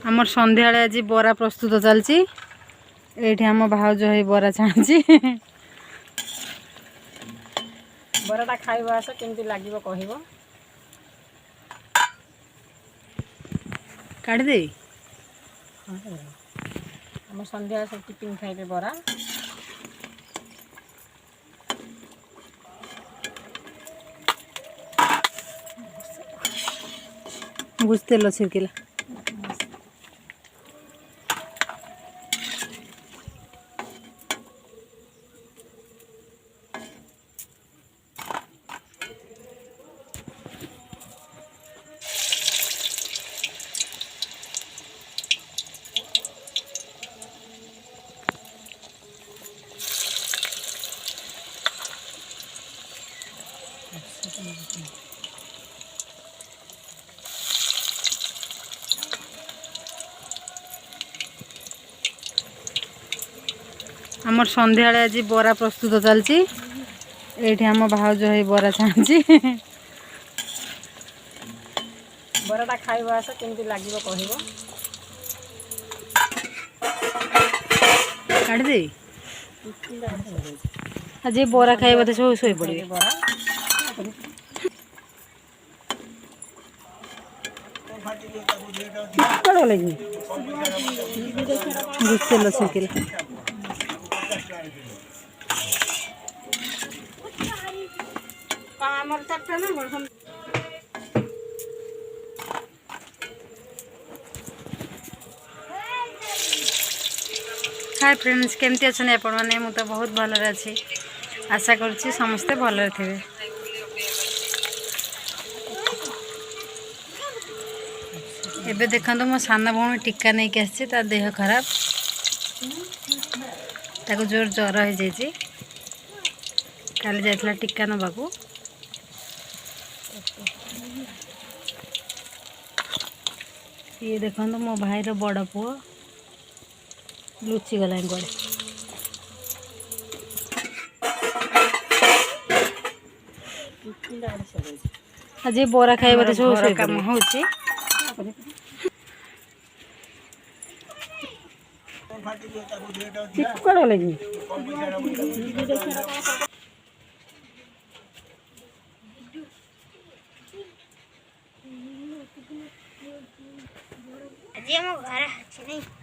आमर संध्या आज बरा प्रस्तुत चलची एठी हम भाउज हे बरा छाणची बराटा खाइबो आस केमती लागिबो कहिबो काढ दे हम संध्या सब टिफिन खाइबे बरा बुझते लो छिरकिला आमर संध्या आज बरा प्रस्तुत चलची एठी हम भाउज हे बरा छाणची बराटा खाइबो आस केमती लागिबो कहिबो काढ दे आज बरा खाइबो त सब सोई पड़े बरा कड़ लगी बुझते लो छिरकिला हाय फ्रेंड्स केमती अच्छे आपण मैंने मुझे बहुत भलरे अच्छी आशा करुच्ची समस्ते भलरे थे एबे देखो मो सान भौणी टीका नहीं कि आसी ता देह खराब ताको जोर ज्वर हो जाइए काली जाइला टीका नबाकू ये देखो मो भाईर बड़ पुओ लुचि गला कड़े आज बरा खाइबा तो सब काम होची कड़ लगी आज हम घर